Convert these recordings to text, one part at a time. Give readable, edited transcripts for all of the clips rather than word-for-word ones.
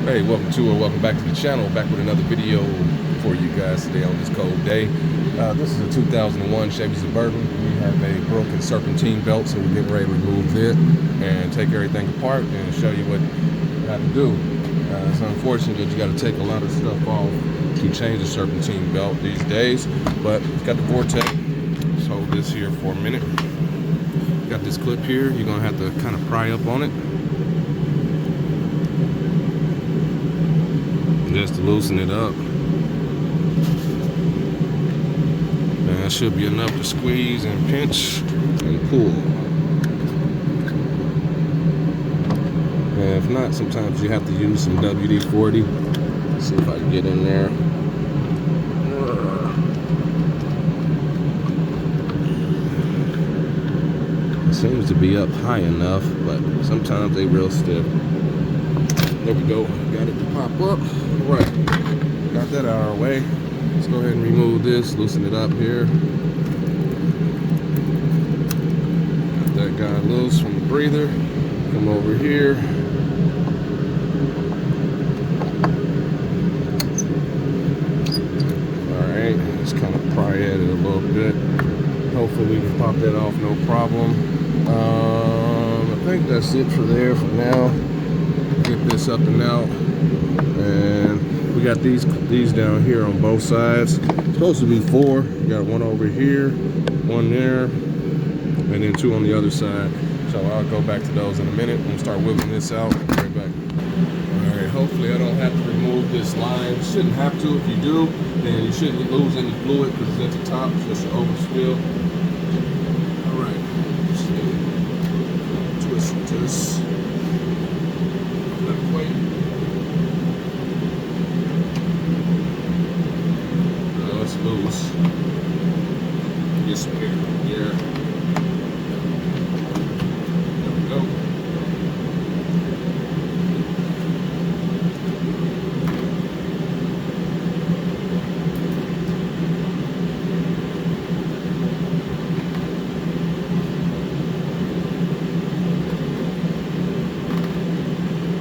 Hey, welcome back to the channel. Back with another video for you guys today on this cold day. This is a 2001 Chevy Suburban. We have a broken serpentine belt, so we're getting ready to remove it and take everything apart and show you what you have to do. It's unfortunate that you got to take a lot of stuff off to change the serpentine belt these days, but it's got the vortex. Let's hold this here for a minute. Got this clip here. You're gonna have to kind of pry up on it just to loosen it up. And that should be enough to squeeze and pinch and pull. And if not, sometimes you have to use some WD-40. Let's see if I can get in there. It seems to be up high enough, but sometimes they real stiff. There we go. Got it to pop up. Right. Got that out of our way. Let's go ahead and remove this, loosen it up here. Got that guy loose from the breather. Come over here. Alright, let's kind of pry at it a little bit. Hopefully we can pop that off, no problem. I think that's it for there for now. Get this up and out, and we got these down here on both sides. It's supposed to be 4. You got one over here, one there, and then 2 on the other side. So I'll go back to those in a minute. I'm gonna start whipping this out. Right back. All right. Hopefully I don't have to remove this line. Shouldn't have to. If you do, then you shouldn't lose any fluid because it's at the top. So it should overspill. All right. Twist this. It's loose. Get some air here. There we go.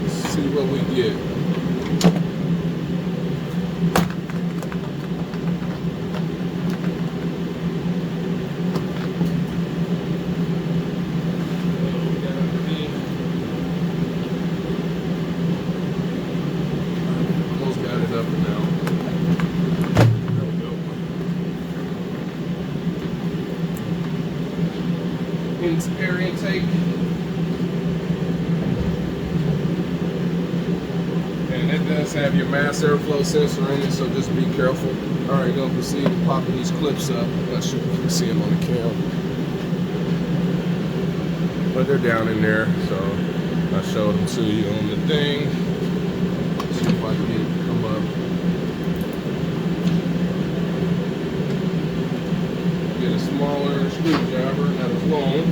Let's see what we get. Up and down. There we go. Air intake. And it does have your mass airflow sensor in it, so just be careful. Alright, going to proceed to popping these clips up. Not sure if you can see them on the cam. But they're down in there, so I showed them to you on the thing. Let's see if I can get it to come up. Get a smaller screwdriver, not as long.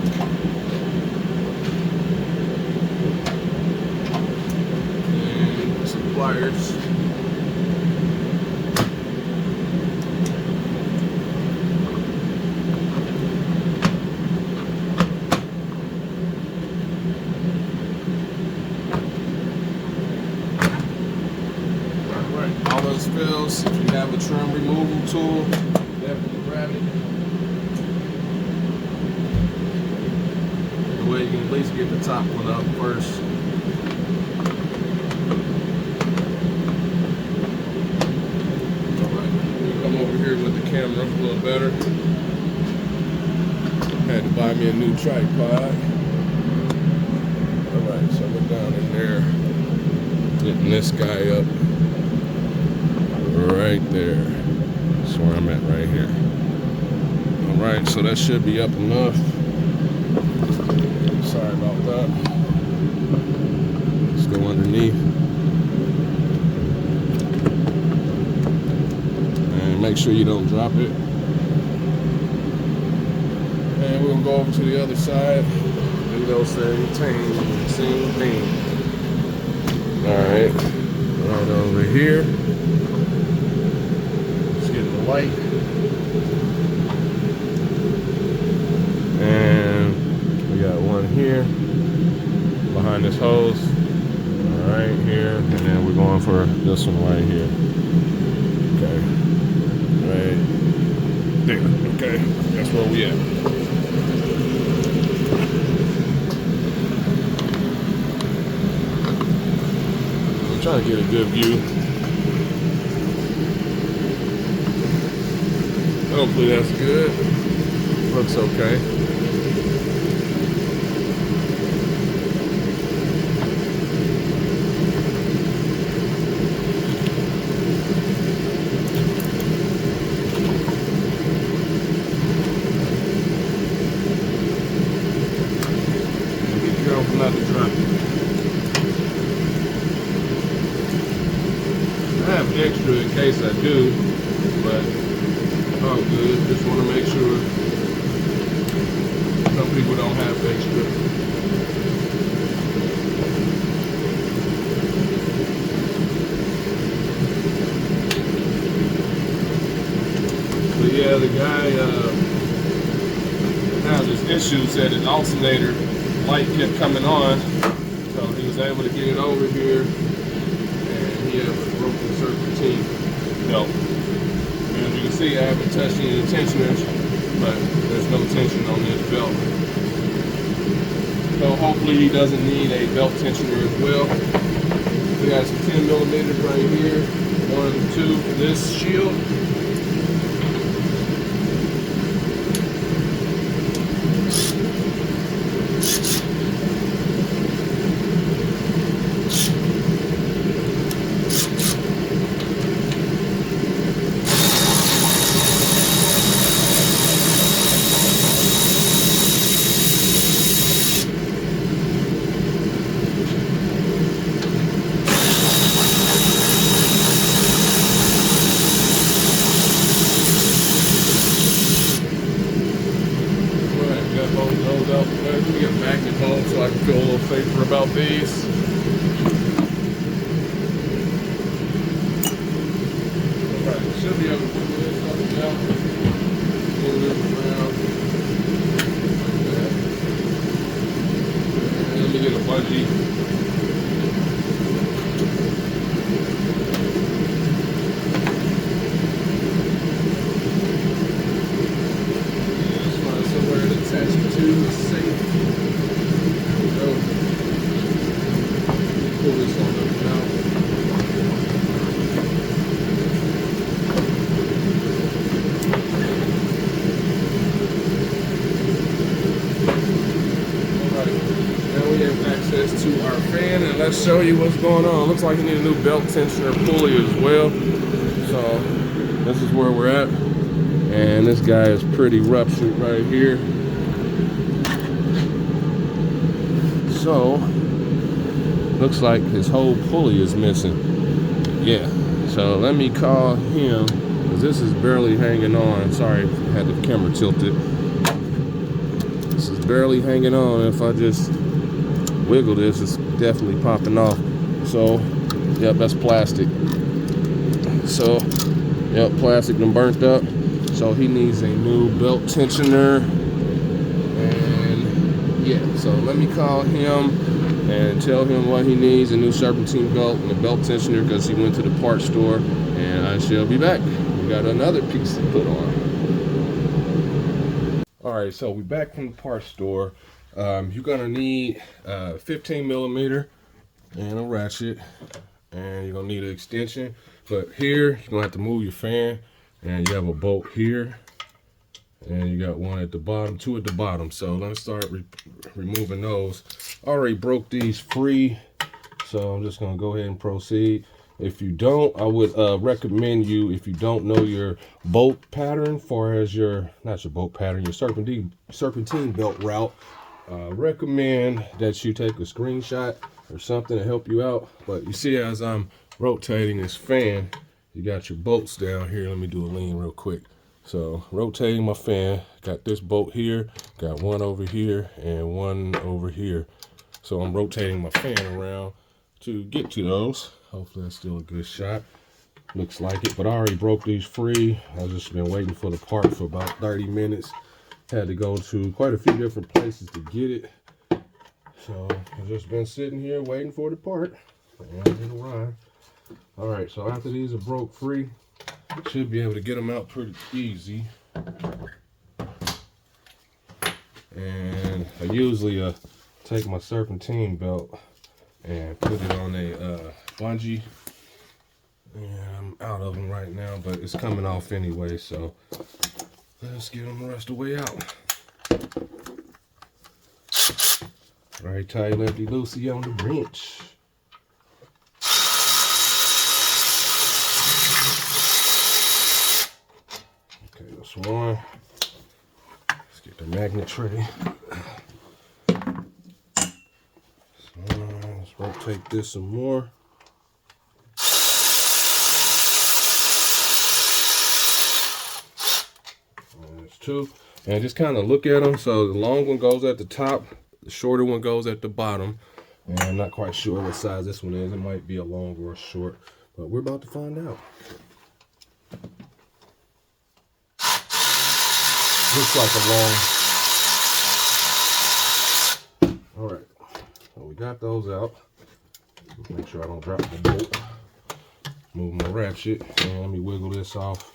And some pliers. All those fills, if you have a trim removal tool, definitely grab it. The way you can at least get the top one up first. Alright, we'll come over here with the camera a little better. Had to buy me a new tripod. Alright, so we're down in there, getting this guy up. Right there. That's where I'm at right here. Alright, so that should be up enough. Sorry about that. Let's go underneath. And make sure you don't drop it. And we'll go over to the other side. Do those same thing. Alright. Right over here. Light, and we got one here behind this hose. All right here, and then we're going for this one right here. Okay, right there. Okay, that's where we at. I'm trying to get a good view. Hopefully that's good. Looks okay. Not to drop it. I have extra in case I do, but all good. Just want to make sure. Some people don't have extra. But yeah, the guy has this issue, said his alternator light kept coming on, so he was able to get it over here, and he has a broken serpentine belt. And as you can see, I haven't touched any of the tensioners, but there's no tension on this belt. So hopefully he doesn't need a belt tensioner as well. We got some 10 millimeters right here, 1, 2 for this shield. Let me get back at home so I can feel a little safer about these. Alright, should be able to put this up and down. Move this around. Like that. And let me get a bungee. To our fan, and let's show you what's going on. Looks like you need a new belt tensioner pulley as well. So this is where we're at, and this guy is pretty ruptured right here. So looks like his whole pulley is missing. Yeah, so let me call him, because this is barely hanging on. Sorry, I had the camera tilted. This is barely hanging on. If I just wiggle this, it's definitely popping off. So yep, that's plastic. So yep, plastic done burnt up, so he needs a new belt tensioner. And yeah, so let me call him and tell him what he needs: a new serpentine belt and a belt tensioner, because he went to the parts store, and I shall be back. We got another piece to put on. All right, so we're back from the parts store. You're gonna need 15 millimeter and a ratchet, and you're gonna need an extension. But here you're gonna have to move your fan, and you have a bolt here, and you got one at the bottom, two at the bottom. So let's start removing those. I already broke these free, so I'm just gonna go ahead and proceed. If you don't, I would recommend you, if you don't know your bolt pattern, far as your, not your bolt pattern, your serpentine belt route, recommend that you take a screenshot or something to help you out. But you see, as I'm rotating this fan, you got your bolts down here. Let me do a lean real quick. So rotating my fan, got this bolt here, got one over here and one over here. So I'm rotating my fan around to get to those. Hopefully that's still a good shot. Looks like it, but I already broke these free. I've just been waiting for the part for about 30 minutes. Had to go to quite a few different places to get it. So I've just been sitting here waiting for the part. and it'll ride. All right, so after these are broke free, should be able to get them out pretty easy. And I usually take my serpentine belt and put it on a bungee. And I'm out of them right now, but it's coming off anyway, so let's get them the rest of the way out. Right, tight, lefty loosey on the wrench. Okay, that's one. Let's get the magnet tray. Let's rotate this some more. There's two. And just kind of look at them. So the long one goes at the top, the shorter one goes at the bottom. And I'm not quite sure what size this one is. It might be a long or a short, but we're about to find out. Looks like a long. All right, so we got those out. Make sure I don't drop the bolt. Move my ratchet, and let me wiggle this off.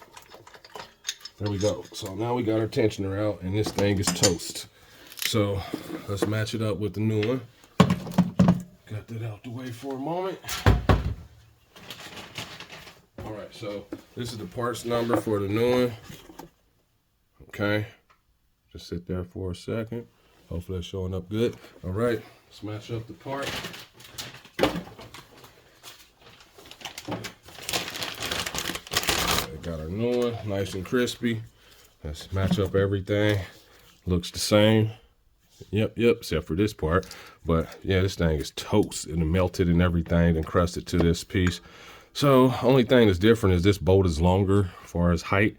There we go. So now we got our tensioner out, and this thing is toast. So let's match it up with the new one. Got that out the way for a moment. All right, so this is the parts number for the new one. Okay, just sit there for a second. Hopefully it's showing up good. All right, let's match up the part. Got our new one, nice and crispy. Let's match up everything. Looks the same. Yep, except for this part. But yeah, this thing is toast and melted and everything, encrusted to this piece. So only thing that's different is this bolt is longer as far as height,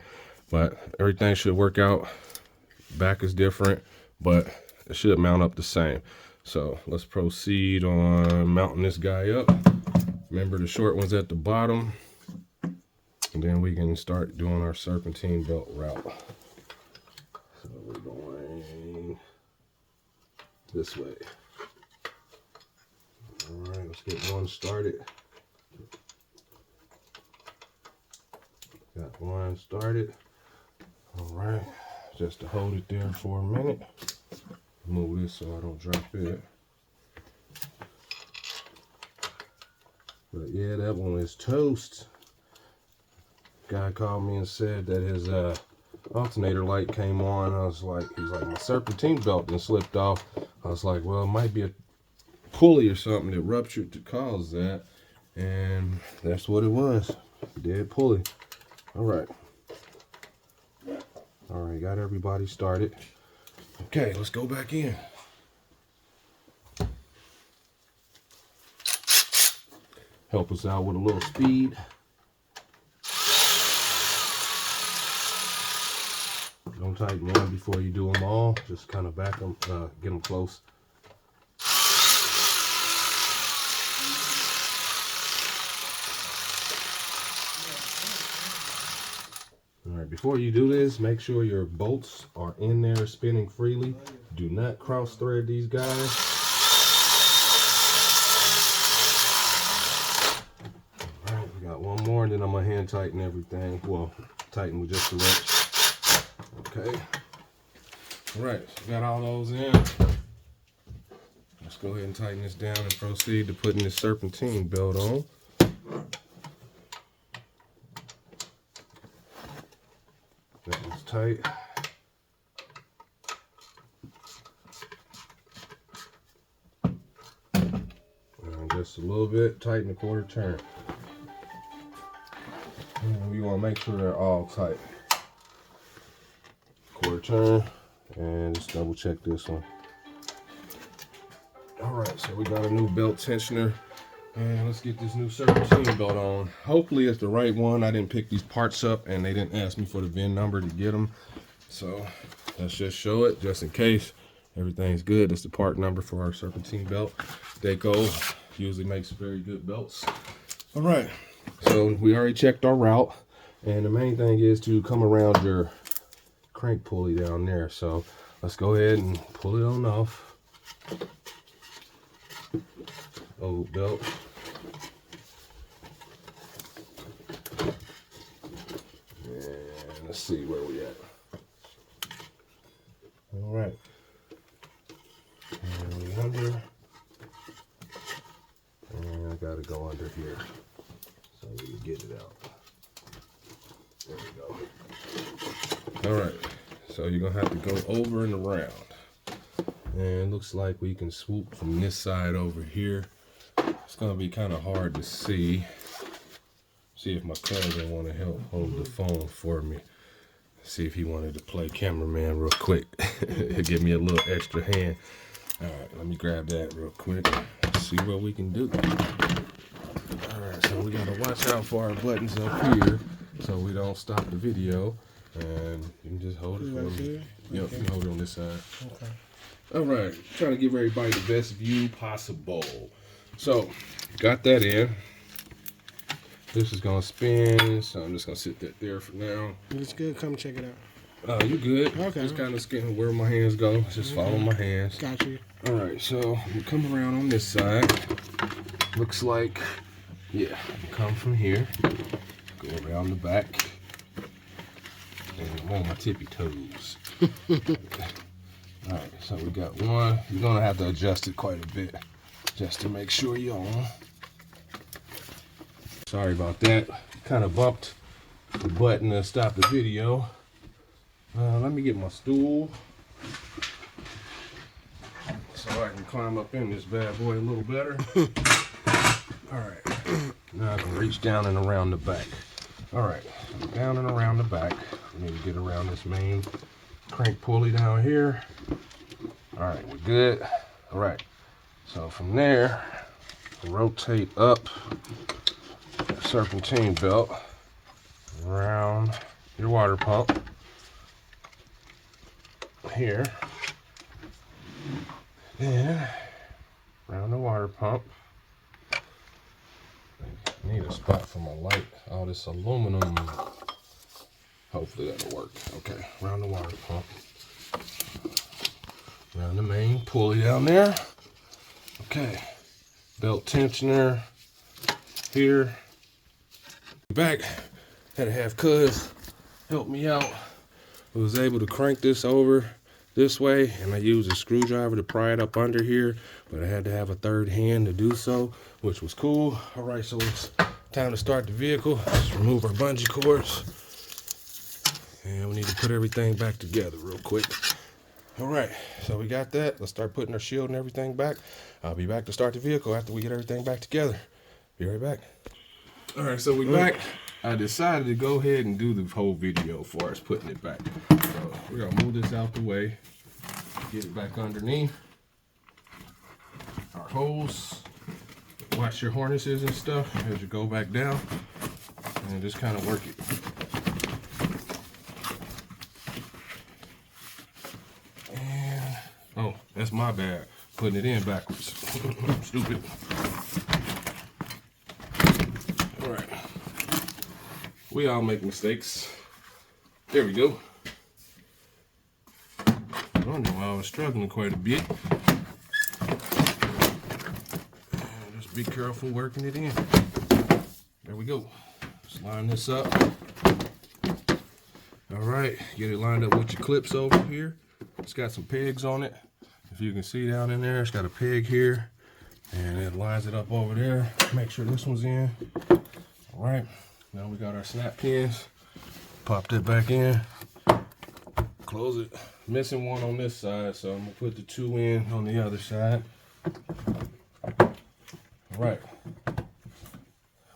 but everything should work out. Back is different, but it should mount up the same. So let's proceed on mounting this guy up. Remember, the short one's at the bottom. And then we can start doing our serpentine belt route. So we're going this way. All right, let's get one started. Got one started. All right, just to hold it there for a minute. Move this so I don't drop it. But yeah, that one is toast. Guy called me and said that his alternator light came on. He's like, my serpentine belt done slipped off. I was like, well, it might be a pulley or something that ruptured to cause that. And that's what it was. Dead pulley. All right. All right, got everybody started. Okay, let's go back in. Help us out with a little speed. Don't tighten one before you do them all. Just kind of back them, get them close. All right, before you do this, make sure your bolts are in there spinning freely. Do not cross thread these guys. All right, we got one more, and then I'm gonna hand tighten everything. Well, tighten with just the wrench. Okay. All right, so got all those in. Let's go ahead and tighten this down and proceed to putting this serpentine belt on. That was tight. And just a little bit, tighten the quarter turn. And we want to make sure they're all tight. Quarter turn, and just double check this one. All right, so we got a new belt tensioner, and let's get this new serpentine belt on. Hopefully it's the right one. I didn't pick these parts up, and they didn't ask me for the VIN number to get them, so let's just show it just in case everything's good. That's the part number for our serpentine belt. Daco usually makes very good belts. All right, so we already checked our route, and the main thing is to come around your crank pulley down there. So let's go ahead and pull it on off. Old belt. Let's see where we at. All right. And we under. And I gotta go under here so we can get it out. There we go. All right. So you're gonna have to go over and around. And it looks like we can swoop from this side over here. It's gonna be kind of hard to see. See if my cousin want to help hold the phone for me. See if he wanted to play cameraman real quick. Give me a little extra hand. All right, let me grab that real quick. See what we can do. All right, so we gotta watch out for our buttons up here so we don't stop the video. And you can just hold it for me. Yep, okay. You can hold it on this side. Okay. All right, trying to give everybody the best view possible. So, got that in. This is gonna spin, so I'm just gonna sit that there for now. It's good. Come check it out. You good? Okay. Just kind of scanning where my hands go. Just follow my hands. Got you. All right, so we come around on this side. Looks like, yeah, come from here, go around the back, and I'm on my tippy toes. All right, so we got one. You're gonna have to adjust it quite a bit just to make sure you're on. Sorry about that. Kind of bumped the button to stop the video. Let me get my stool so I can climb up in this bad boy a little better. All right. Now I can reach down and around the back. All right. So down and around the back. I need to get around this main crank pulley down here. All right, we're good. All right. So from there, rotate up the serpentine belt around your water pump here. And around the water pump. I need a spot for my light. All this aluminum. Hopefully that'll work. Okay, around the water pump. Around the main pulley down there. Okay, belt tensioner here. Back, had to have Cuz help me out. I was able to crank this over this way, and I used a screwdriver to pry it up under here, but I had to have a third hand to do so, which was cool. All right, so it's time to start the vehicle. Let's remove our bungee cords, and we need to put everything back together real quick. All right, so we got that. Let's start putting our shield and everything back. I'll be back to start the vehicle after we get everything back together. Be right back. All right, so we back. I decided to go ahead and do the whole video for us putting it back. So we're gonna move this out the way, get it back underneath our hose. Watch your harnesses and stuff as you go back down, and just kind of work it. And oh, that's my bad, putting it in backwards. Stupid. All right. We all make mistakes. There we go. I don't know why I was struggling quite a bit. And just be careful working it in. There we go. Just line this up. All right, get it lined up with your clips over here. It's got some pegs on it. If you can see down in there, it's got a peg here. And it lines it up over there. Make sure this one's in. All right. Now we got our snap pins. Pop that back in. Close it. Missing one on this side, so I'm gonna put the two in on the other side. All right.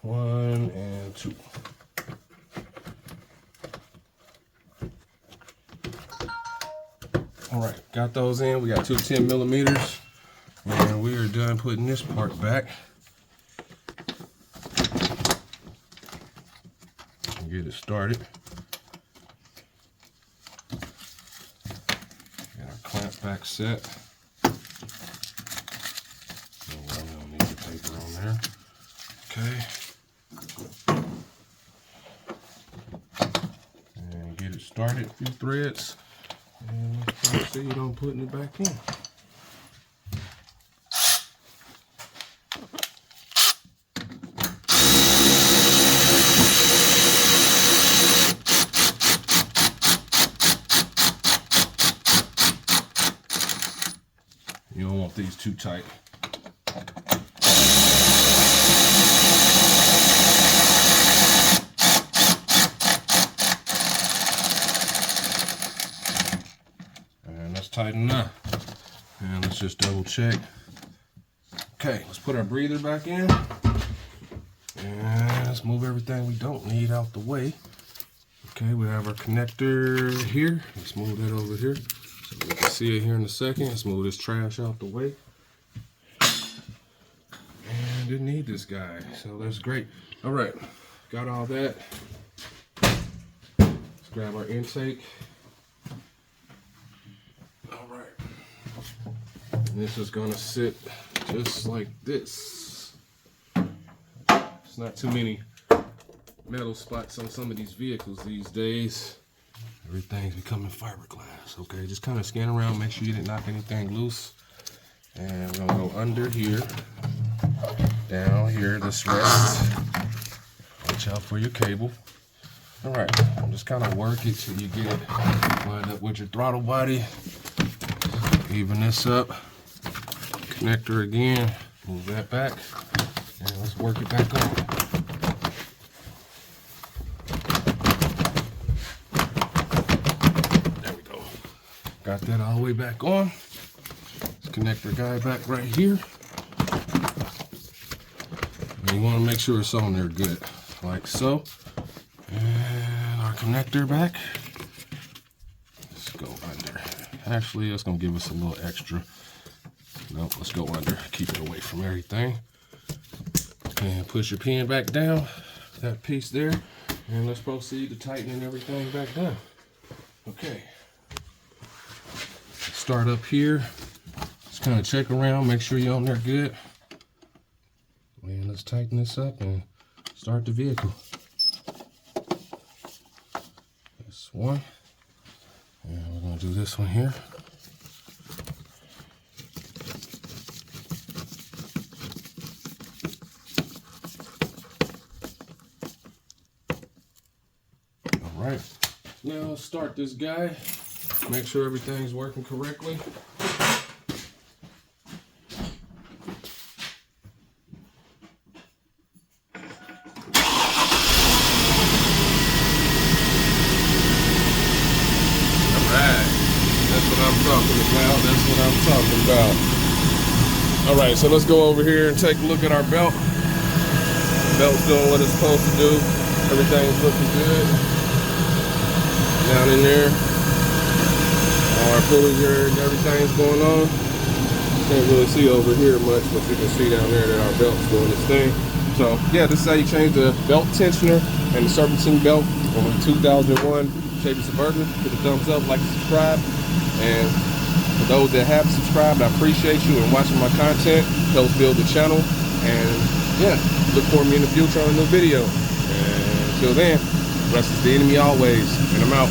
1 and 2. All right, got those in. We got two 10 millimeters, and we are done putting this part back. Get it started. Get our clamp back set. Oh, well, we don't need the paper on there. Okay. And get it started. A few threads. And proceed on putting it back in. want these too tight. And let's tighten up. And let's just double check. Okay, let's put our breather back in. And let's move everything we don't need out the way. Okay, we have our connector here. Let's move that over here so we can see it here in a second. Let's move this trash out the way. And didn't need this guy, so that's great. All right, got all that. Let's grab our intake. All right, and this is gonna sit just like this. It's not too many metal spots on some of these vehicles these days. Everything's becoming fiberglass. Okay, just kind of scan around, make sure you didn't knock anything loose. And we're gonna go under here, down here, this rest. Watch out for your cable. All right, just kind of work it till you get it lined up with your throttle body. Even this up. Connector again, move that back, and let's work it back on. There we go. Got that all the way back on. Let's connect our guy back right here. And you want to make sure it's on there good, like so. And our connector back. Let's go under. Actually, that's going to give us a little extra. No, let's go under. Keep it away from everything. And push your pin back down, that piece there. And let's proceed to tightening everything back down. Okay. Start up here. Just kind of check around, make sure you're on there good. And let's tighten this up and start the vehicle. This one. And we're going to do this one here. All right, now let's start this guy. Make sure everything's working correctly. That's what I'm talking about. All right, so let's go over here and take a look at our belt. The belt's doing what it's supposed to do. Everything's looking good. Down in there. All our pulleys are, everything's going on. Can't really see over here much, but you can see down there that our belt's doing its thing. So yeah, this is how you change the belt tensioner and the serpentine belt on a 2001 Chevy Suburban. Give a thumbs up, like, subscribe. And for those that have subscribed, I appreciate you and watching my content. Helps build the channel. And yeah, look for me in the future on a new video. And until then, rest is the enemy always. And I'm out.